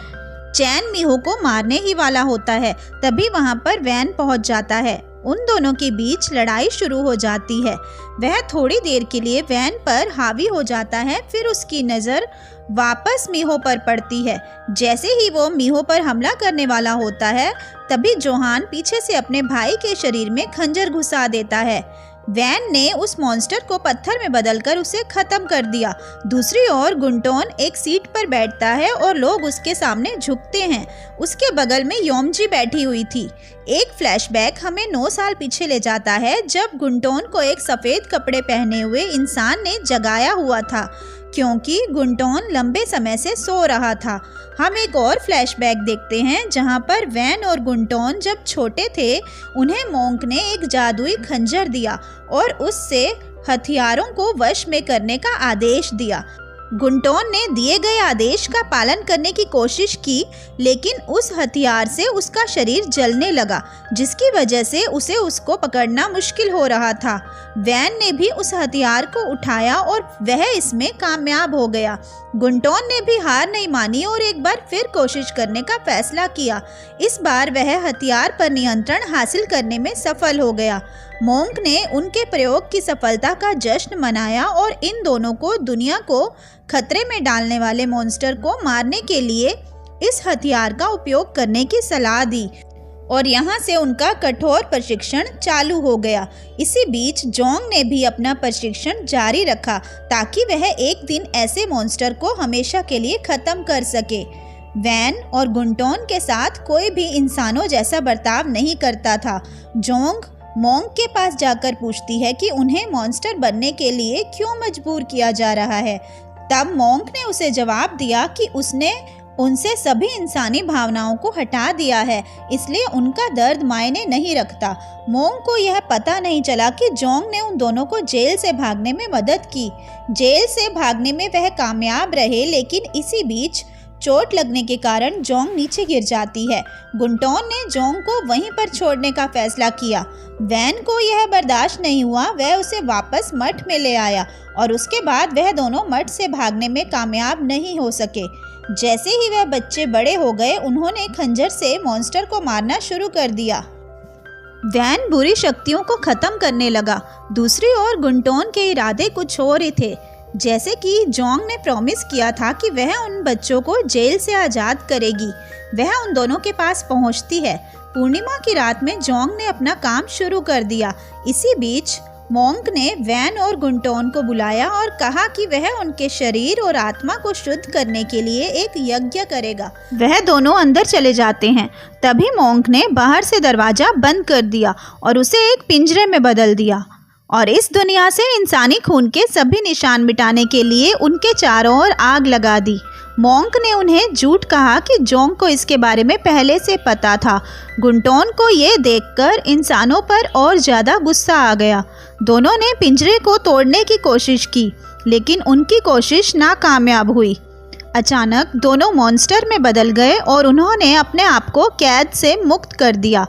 चैन मीहो को मारने ही वाला होता है, तभी वहाँ पर वैन पहुँच जाता है। उन दोनों के बीच लड़ाई शुरू हो जाती है। वह थोड़ी देर के लिए वैन पर हावी हो जाता है, फिर उसकी नज़र वापस मीहो पर पड़ती है। जैसे ही वो मीहो पर हमला करने वाला होता है, तभी जोहान पीछे से अपने भाई के शरीर में खंजर घुसा देता है। वैन ने उस मॉन्स्टर को पत्थर में बदलकर उसे खत्म कर दिया। दूसरी ओर गुंटोन एक सीट पर बैठता है और लोग उसके सामने झुकते हैं। उसके बगल में योमजी बैठी हुई थी। एक फ्लैशबैक हमें 9 साल पीछे ले जाता है, जब गुंटोन को एक सफ़ेद कपड़े पहने हुए इंसान ने जगाया हुआ था, क्योंकि गुंटोन लंबे समय से सो रहा था। हम एक और फ्लैशबैक देखते हैं जहां पर वैन और गुंटोन जब छोटे थे, उन्हें मोंक ने एक जादुई खंजर दिया और उससे हथियारों को वश में करने का आदेश दिया। गुंटोन ने दिए गए आदेश का पालन करने की कोशिश की, लेकिन उस हथियार से उसका शरीर जलने लगा, जिसकी वजह से उसे उसको पकड़ना मुश्किल हो रहा था। वैन ने भी उस हथियार को उठाया और वह इसमें कामयाब हो गया। गुंटोन ने भी हार नहीं मानी और एक बार फिर कोशिश करने का फैसला किया। इस बार वह हथियार पर नियंत्रण हासिल करने में सफल हो गया। मोंक ने उनके प्रयोग की सफलता का जश्न मनाया और इन दोनों को दुनिया को खतरे में डालने वाले मॉन्स्टर को मारने के लिए इस हथियार का उपयोग करने की सलाह दी और यहाँ से उनका कठोर प्रशिक्षण चालू हो गया। इसी बीच जोंग ने भी अपना प्रशिक्षण जारी रखा ताकि वह एक दिन ऐसे मॉन्स्टर को हमेशा के लिए खत्म कर सके। वैन और गुंटोन के साथ कोई भी इंसानों जैसा बर्ताव नहीं करता था। जोंग मोंक के पास जाकर पूछती है कि उन्हें मॉन्स्टर बनने के लिए क्यों मजबूर किया जा रहा है। तब मोंक ने उसे जवाब दिया कि उसने उनसे सभी इंसानी भावनाओं को हटा दिया है, इसलिए उनका दर्द मायने नहीं रखता। मोंक को यह पता नहीं चला कि जोंग ने उन दोनों को जेल से भागने में मदद की। जेल से भागने में वह कामयाब रहे, लेकिन इसी बीच चोट लगने के कारण जोंग नीचे गिर जाती है। गुंटोन ने जोंग को वहीं पर छोड़ने का फैसला किया। वैन को यह बर्दाश्त नहीं हुआ, वह उसे वापस मठ में ले आया और उसके बाद वह दोनों मठ से भागने में कामयाब नहीं हो सके। जैसे ही वह बच्चे बड़े हो गए, उन्होंने खंजर से मॉन्स्टर को मारना शुरू कर दिया। वैन बुरी शक्तियों को खत्म करने लगा। दूसरी ओर गुंटोन के इरादे कुछ और ही थे। जैसे कि जोंग ने प्रॉमिस किया था कि वह उन बच्चों को जेल से आज़ाद करेगी, वह उन दोनों के पास पहुंचती है। पूर्णिमा की रात में जोंग ने अपना काम शुरू कर दिया। इसी बीच मोंक ने वैन और गुंटोन को बुलाया और कहा कि वह उनके शरीर और आत्मा को शुद्ध करने के लिए एक यज्ञ करेगा। वह दोनों अंदर चले जाते हैं। तभी मोंक ने बाहर से दरवाज़ा बंद कर दिया और उसे एक पिंजरे में बदल दिया और इस दुनिया से इंसानी खून के सभी निशान मिटाने के लिए उनके चारों ओर आग लगा दी। मोंक ने उन्हें झूठ कहा कि जोंग को इसके बारे में पहले से पता था। गुंटोन को ये देखकर इंसानों पर और ज़्यादा गुस्सा आ गया। दोनों ने पिंजरे को तोड़ने की कोशिश की, लेकिन उनकी कोशिश नाकामयाब हुई। अचानक दोनों मॉन्स्टर में बदल गए और उन्होंने अपने आप को कैद से मुक्त कर दिया।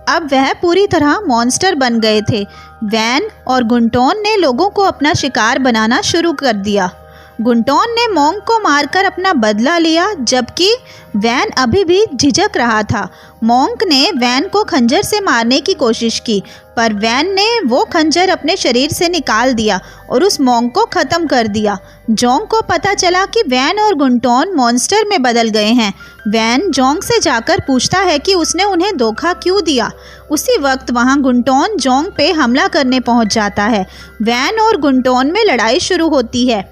अब वह पूरी तरह मॉन्स्टर बन गए थे। वैन और गुंटोन ने लोगों को अपना शिकार बनाना शुरू कर दिया। गुंटोन ने मोंक को मारकर अपना बदला लिया, जबकि वैन अभी भी झिझक रहा था। मोंक ने वैन को खंजर से मारने की कोशिश की, पर वैन ने वो खंजर अपने शरीर से निकाल दिया और उस मोंक को ख़त्म कर दिया। जोंग को पता चला कि वैन और गुंटोन मॉन्स्टर में बदल गए हैं। वैन जोंग से जाकर पूछता है कि उसने उन्हें धोखा क्यों दिया। उसी वक्त वहाँ गुंटोन जोंग पे हमला करने पहुँच जाता है। वैन और गुंटोन में लड़ाई शुरू होती है।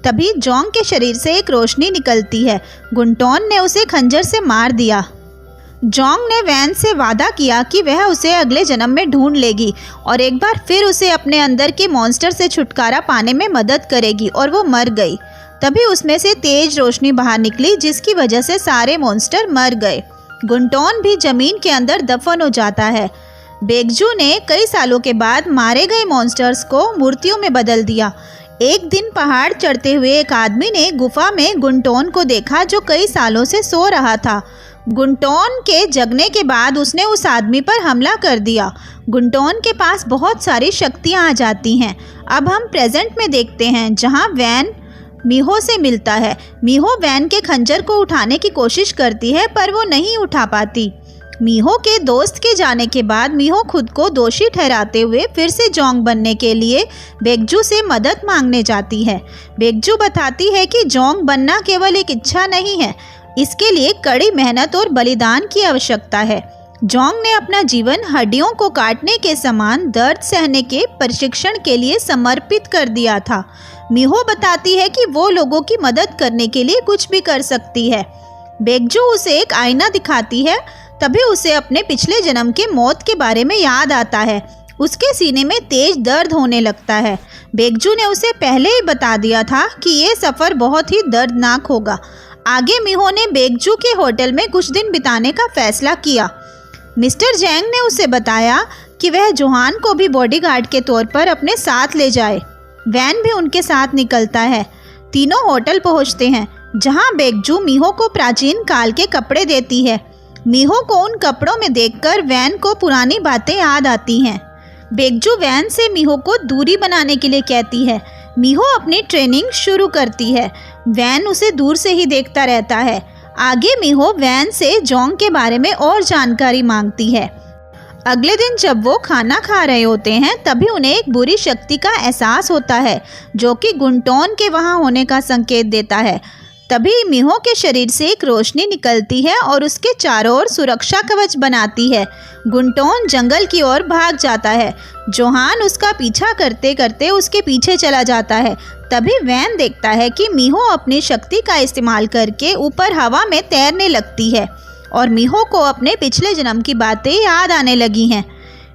तभी जोंग के शरीर से एक रोशनी निकलती है। गुंटोन ने उसे खंजर से मार दिया। जोंग ने वैन से वादा किया कि वह उसे अगले जन्म में ढूंढ लेगी और एक बार फिर उसे अपने अंदर के मॉन्स्टर से छुटकारा पाने में मदद करेगी, और वो मर गई। तभी उसमें से तेज रोशनी बाहर निकली, जिसकी वजह से सारे मॉन्स्टर मर गए। गुंटोन भी जमीन के अंदर दफन हो जाता है। बेगजू ने कई सालों के बाद मारे गए मॉन्स्टर्स को मूर्तियों में बदल दिया। एक दिन पहाड़ चढ़ते हुए एक आदमी ने गुफा में गुंटोन को देखा, जो कई सालों से सो रहा था। गुंटोन के जगने के बाद उसने उस आदमी पर हमला कर दिया। गुंटोन के पास बहुत सारी शक्तियां आ जाती हैं। अब हम प्रेजेंट में देखते हैं, जहां वैन मीहो से मिलता है। मीहो वैन के खंजर को उठाने की कोशिश करती है, पर वो नहीं उठा पाती। मीहो के दोस्त के जाने के बाद मीहो खुद को दोषी ठहराते हुए फिर से जोंग बनने के लिए बेगजू से मदद मांगने जाती है। बेगजू बताती है कि जोंग बनना केवल एक इच्छा नहीं है, इसके लिए कड़ी मेहनत और बलिदान की आवश्यकता है। जोंग ने अपना जीवन हड्डियों को काटने के समान दर्द सहने के प्रशिक्षण के लिए समर्पित कर दिया था। मीहो बताती है कि वो लोगों की मदद करने के लिए कुछ भी कर सकती है। बेकजू उसे एक आईना दिखाती है, तभी उसे अपने पिछले जन्म के मौत के बारे में याद आता है। उसके सीने में तेज दर्द होने लगता है। बेकजू ने उसे पहले ही बता दिया था कि ये सफ़र बहुत ही दर्दनाक होगा। आगे मीहो ने बेकजू के होटल में कुछ दिन बिताने का फैसला किया। मिस्टर जैंग ने उसे बताया कि वह जोहान को भी बॉडीगार्ड के तौर पर अपने साथ ले जाए। वैन भी उनके साथ निकलता है। तीनों होटल पहुंचते हैं, जहां बेकजू मीहो को प्राचीन काल के कपड़े देती है। मीहो को उन कपड़ों में देखकर वैन को पुरानी बातें याद आती हैं। बेकजू वैन से मीहो को दूरी बनाने के लिए कहती है। मीहो अपनी ट्रेनिंग शुरू करती है। वैन उसे दूर से ही देखता रहता है। आगे मीहो वैन से जोंग के बारे में और जानकारी मांगती है। अगले दिन जब वो खाना खा रहे होते हैं, तभी उन्हें एक बुरी शक्ति का एहसास होता है, जो कि गुंटोन के वहाँ होने का संकेत देता है। तभी मीहो के शरीर से एक रोशनी निकलती है और उसके चारों ओर सुरक्षा कवच बनाती है। गुंटोन जंगल की ओर भाग जाता है। जोहान उसका पीछा करते करते उसके पीछे चला जाता है। तभी वैन देखता है कि मीहो अपनी शक्ति का इस्तेमाल करके ऊपर हवा में तैरने लगती है और मीहो को अपने पिछले जन्म की बातें याद आने लगी हैं।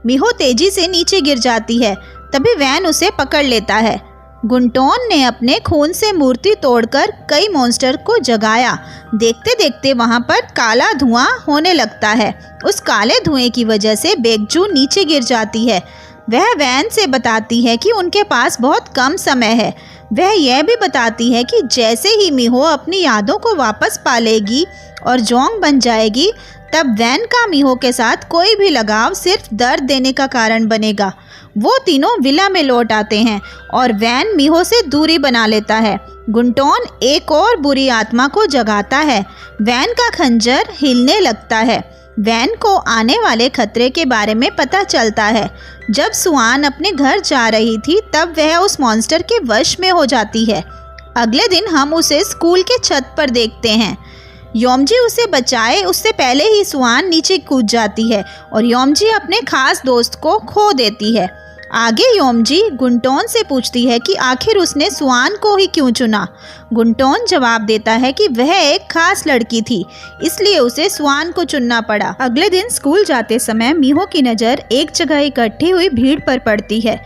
मीहो तेजी से नीचे गिर जाती है। तभी वैन उसे पकड़ लेता है। गुंटोन ने अपने खून से मूर्ति तोड़कर कई मॉन्स्टर को जगाया। देखते देखते वहां पर काला धुआं होने लगता है। उस काले धुएं की वजह से बेकजू नीचे गिर जाती है। वह वैन से बताती है कि उनके पास बहुत कम समय है। वह यह भी बताती है कि जैसे ही मीहो अपनी यादों को वापस पा लेगी और जोंग बन जाएगी, तब वैन का मीहो के साथ कोई भी लगाव सिर्फ दर्द देने का कारण बनेगा। वो तीनों विला में लौट आते हैं और वैन मीहो से दूरी बना लेता है। गुंटोन एक और बुरी आत्मा को जगाता है। वैन का खंजर हिलने लगता है। वैन को आने वाले खतरे के बारे में पता चलता है। जब सुआन अपने घर जा रही थी, तब वह उस मॉन्स्टर के वश में हो जाती है। अगले दिन हम उसे स्कूल के छत पर देखते हैं। योमजी उसे बचाए उससे पहले ही सुआन नीचे कूद जाती है और योमजी अपने खास दोस्त को खो देती है। आगे योमजी गुंटोन से पूछती है कि आखिर उसने सुआन को ही क्यों चुना। गुंटोन जवाब देता है कि वह एक खास लड़की थी, इसलिए उसे सुआन को चुनना पड़ा। अगले दिन स्कूल जाते समय मीहो की नज़र एक जगह इकट्ठी हुई भीड़ पर पड़ती है।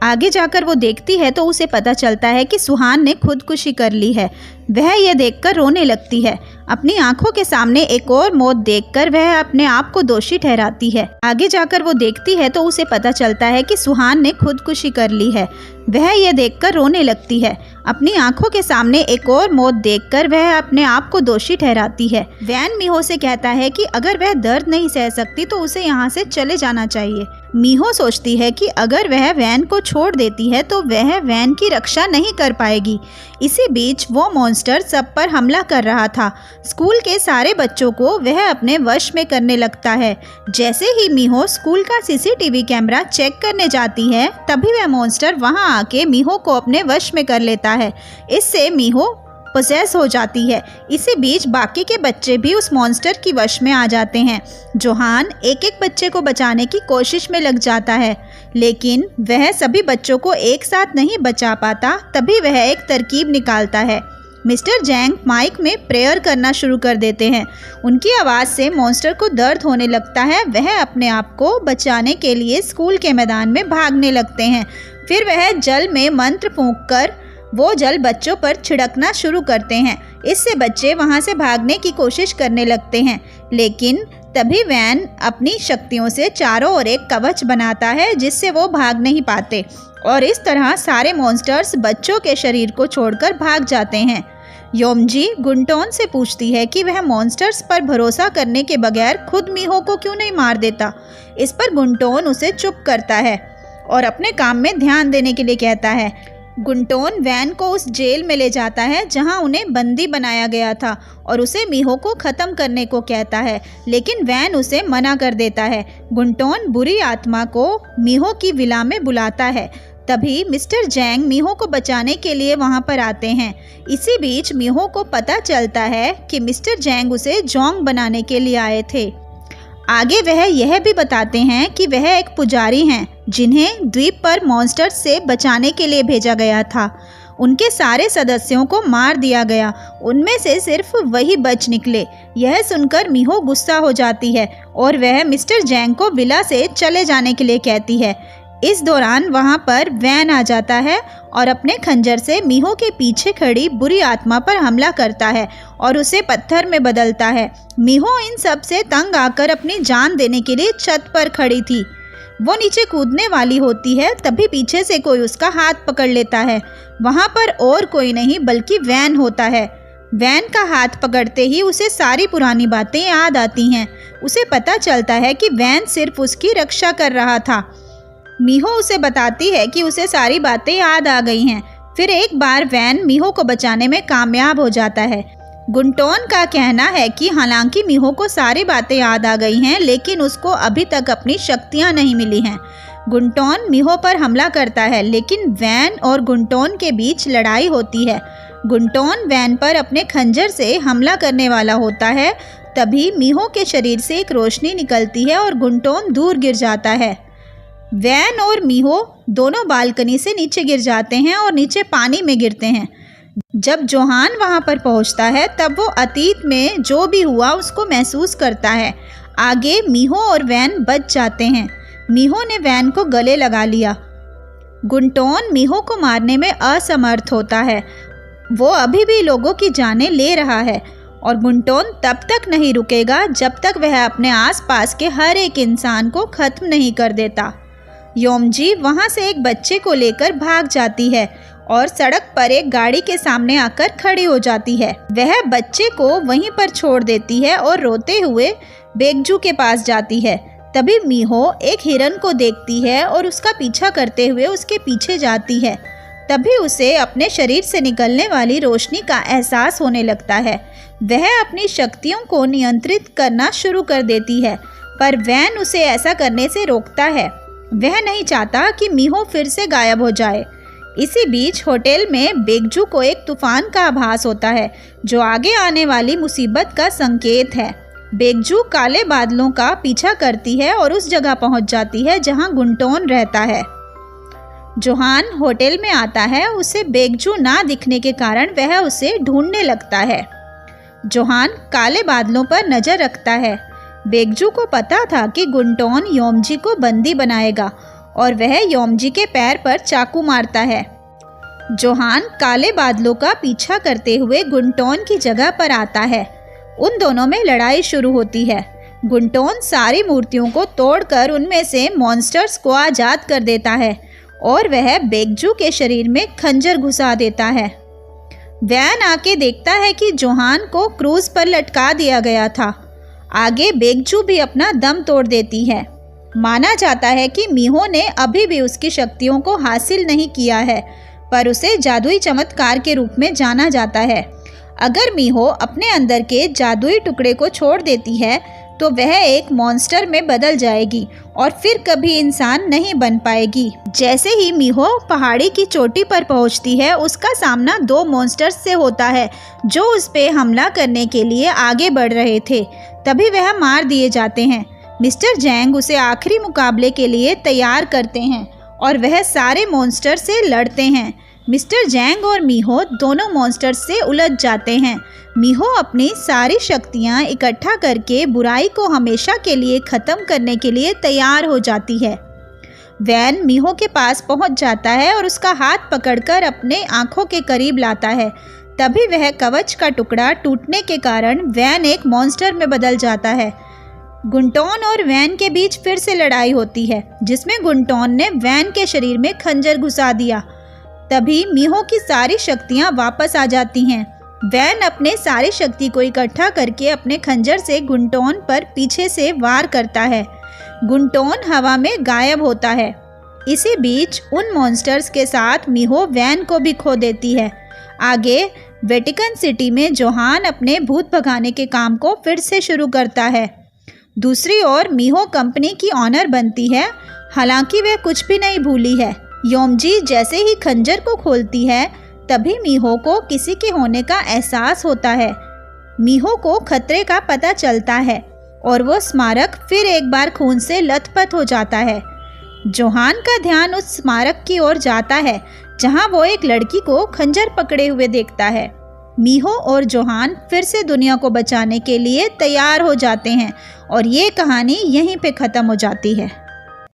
आगे जाकर वो देखती है तो उसे पता चलता है कि सुहान ने खुदकुशी कर ली है। वह यह देखकर रोने लगती है। अपनी आंखों के सामने एक और मौत देखकर वह अपने आप को दोषी ठहराती है। आगे जाकर वो देखती है तो उसे पता चलता है कि सुहान ने खुदकुशी कर ली है। वह यह देखकर रोने लगती है। अपनी आंखों के सामने एक और मौत देखकर वह अपने आप को दोषी ठहराती है। वैन मीहो से कहता है कि अगर वह दर्द नहीं सह सकती तो उसे यहाँ से चले जाना चाहिए। मीहो सोचती है कि अगर वह वैन को छोड़ देती है तो वह वैन की रक्षा नहीं कर पाएगी। इसी बीच वो मॉन्स्टर सब पर हमला कर रहा था। स्कूल के सारे बच्चों को वह अपने वश में करने लगता है। जैसे ही मीहो स्कूल का सीसीटीवी कैमरा चेक करने जाती है, तभी वह मॉन्स्टर वहां आके मीहो को अपने वश में कर लेता है। इससे मीहो पोसेस हो जाती है। इसी बीच बाकी के बच्चे भी उस मॉन्स्टर की वश में आ जाते हैं। जोहान एक एक बच्चे को बचाने की कोशिश में लग जाता है, लेकिन वह सभी बच्चों को एक साथ नहीं बचा पाता। तभी वह एक तरकीब निकालता है। मिस्टर जैंग माइक में प्रेयर करना शुरू कर देते हैं। उनकी आवाज़ से मॉन्स्टर को दर्द होने लगता है। वह अपने आप को बचाने के लिए स्कूल के मैदान में भागने लगते हैं। फिर वह जल में मंत्र फूंककर वो जल बच्चों पर छिड़कना शुरू करते हैं। इससे बच्चे वहां से भागने की कोशिश करने लगते हैं, लेकिन तभी वैन अपनी शक्तियों से चारों ओर एक कवच बनाता है, जिससे वो भाग नहीं पाते और इस तरह सारे मॉन्स्टर्स बच्चों के शरीर को छोड़कर भाग जाते हैं। योमजी गुंटोन से पूछती है कि वह मॉन्स्टर्स पर भरोसा करने के बगैर खुद मीहो को क्यों नहीं मार देता। इस पर गुंटोन उसे चुप करता है और अपने काम में ध्यान देने के लिए कहता है। गुंटोन वैन को उस जेल में ले जाता है जहां उन्हें बंदी बनाया गया था और उसे मीहो को ख़त्म करने को कहता है, लेकिन वैन उसे मना कर देता है। गुंटोन बुरी आत्मा को मीहो की विला में बुलाता है। तभी मिस्टर जैंग मीहो को बचाने के लिए वहां पर आते हैं। इसी बीच मीहो को पता चलता है कि मिस्टर जैंग उसे जोंग बनाने के लिए आए थे। आगे वह यह भी बताते हैं कि वह एक पुजारी हैं जिन्हें द्वीप पर मॉन्स्टर्स से बचाने के लिए भेजा गया था। उनके सारे सदस्यों को मार दिया गया, उनमें से सिर्फ वही बच निकले। यह सुनकर मीहो गुस्सा हो जाती है और वह मिस्टर जैंग को विला से चले जाने के लिए कहती है। इस दौरान वहां पर वैन आ जाता है और अपने खंजर से मीहो के पीछे खड़ी बुरी आत्मा पर हमला करता है और उसे पत्थर में बदलता है। मीहो इन सब से तंग आकर अपनी जान देने के लिए छत पर खड़ी थी। वो नीचे कूदने वाली होती है, तभी पीछे से कोई उसका हाथ पकड़ लेता है। वहाँ पर और कोई नहीं बल्कि वैन होता है। वैन का हाथ पकड़ते ही उसे सारी पुरानी बातें याद आती हैं। उसे पता चलता है कि वैन सिर्फ उसकी रक्षा कर रहा था। मीहो उसे बताती है कि उसे सारी बातें याद आ गई हैं। फिर एक बार वैन मीहो को बचाने में कामयाब हो जाता है। गुंटोन का कहना है कि हालांकि मीहो को सारी बातें याद आ गई हैं, लेकिन उसको अभी तक अपनी शक्तियां नहीं मिली हैं। गुंटोन मीहो पर हमला करता है, लेकिन वैन और गुंटोन के बीच लड़ाई होती है। गुंटोन वैन पर अपने खंजर से हमला करने वाला होता है, तभी मीहो के शरीर से एक रोशनी निकलती है और गुंटोन दूर गिर जाता है। वैन और मीहो दोनों बालकनी से नीचे गिर जाते हैं और नीचे पानी में गिरते हैं। जब जोहान वहां पर पहुंचता है तब वो अतीत में जो भी हुआ उसको महसूस करता है। आगे मीहो और वैन बच जाते हैं। मीहो ने वैन को गले लगा लिया। गुंटोन मीहो को मारने में असमर्थ होता है। वो अभी भी लोगों की जानें ले रहा है और गुंटोन तब तक नहीं रुकेगा जब तक वह अपने आसपास के हर एक इंसान को खत्म नहीं कर देता। योमजी वहां से एक बच्चे को लेकर भाग जाती है और सड़क पर एक गाड़ी के सामने आकर खड़ी हो जाती है। वह बच्चे को वहीं पर छोड़ देती है और रोते हुए बेगजू के पास जाती है। तभी मीहो एक हिरन को देखती है और उसका पीछा करते हुए उसके पीछे जाती है। तभी उसे अपने शरीर से निकलने वाली रोशनी का एहसास होने लगता है। वह अपनी शक्तियों को नियंत्रित करना शुरू कर देती है, पर वैन उसे ऐसा करने से रोकता है। वह नहीं चाहता कि मीहो फिर से गायब हो जाए। इसी बीच होटल में बेगजू को एक तूफान का आभास होता है, जो आगे आने वाली मुसीबत का संकेत है। बेगजू काले बादलों का पीछा करती है और उस जगह पहुंच जाती है जहां गुंटोन रहता है। जोहान होटल में आता है। उसे बेगजू ना दिखने के कारण वह उसे ढूंढने लगता है। जोहान काले बादलों पर नजर रखता है। बेगजू को पता था कि गुंटोन योमजी को बंदी बनाएगा और वह योमजी के पैर पर चाकू मारता है। जोहान काले बादलों का पीछा करते हुए गुंटोन की जगह पर आता है। उन दोनों में लड़ाई शुरू होती है। गुंटोन सारी मूर्तियों को तोड़कर उनमें से मॉन्स्टर्स को आजाद कर देता है और वह बेगजू के शरीर में खंजर घुसा देता है। वैन आके देखता है कि जोहान को क्रूज पर लटका दिया गया था। आगे बेगजू भी अपना दम तोड़ देती है। माना जाता है कि मीहो ने अभी भी उसकी शक्तियों को हासिल नहीं किया है, पर उसे जादुई चमत्कार के रूप में जाना जाता है। अगर मीहो अपने अंदर के जादुई टुकड़े को छोड़ देती है तो वह एक मॉन्स्टर में बदल जाएगी और फिर कभी इंसान नहीं बन पाएगी। जैसे ही मीहो पहाड़ी की चोटी पर पहुंचती है, उसका सामना दो मॉन्स्टर्स से होता है जो उस पे हमला करने के लिए आगे बढ़ रहे थे। तभी वह मार दिए जाते हैं। मिस्टर जैंग उसे आखिरी मुकाबले के लिए तैयार करते हैं और वह सारे मॉन्स्टर से लड़ते हैं। मिस्टर जैंग और मीहो दोनों मॉन्स्टर से उलझ जाते हैं। मीहो अपनी सारी शक्तियां इकट्ठा करके बुराई को हमेशा के लिए ख़त्म करने के लिए तैयार हो जाती है। वैन मीहो के पास पहुंच जाता है और उसका हाथ पकड़कर अपने आंखों के करीब लाता है। तभी वह कवच का टुकड़ा टूटने के कारण वैन एक मॉन्स्टर में बदल जाता है। गुंटोन और वैन के बीच फिर से लड़ाई होती है, जिसमें गुंटोन ने वैन के शरीर में खंजर घुसा दिया। तभी मीहो की सारी शक्तियां वापस आ जाती हैं। वैन अपने सारी शक्ति को इकट्ठा करके अपने खंजर से गुंटोन पर पीछे से वार करता है। गुंटोन हवा में गायब होता है। इसी बीच उन मॉन्स्टर्स के साथ मीहो वैन को भी खो देती है। आगे वेटिकन सिटी में जोहान अपने भूत भगाने के काम को फिर से शुरू करता है। दूसरी ओर मीहो कंपनी की ऑनर बनती है। हालांकि वह कुछ भी नहीं भूली है। योमजी जैसे ही खंजर को खोलती है, तभी मीहो को किसी के होने का एहसास होता है। मीहो को खतरे का पता चलता है। और वो स्मारक फिर एक बार खून से लथपथ हो जाता है। जोहान का ध्यान उस स्मारक की ओर जाता है जहां वो एक लड़की को खंजर पकड़े हुए देखता है। मीहो और जोहान फिर से दुनिया को बचाने के लिए तैयार हो जाते हैं और ये कहानी यहीं पे ख़त्म हो जाती है।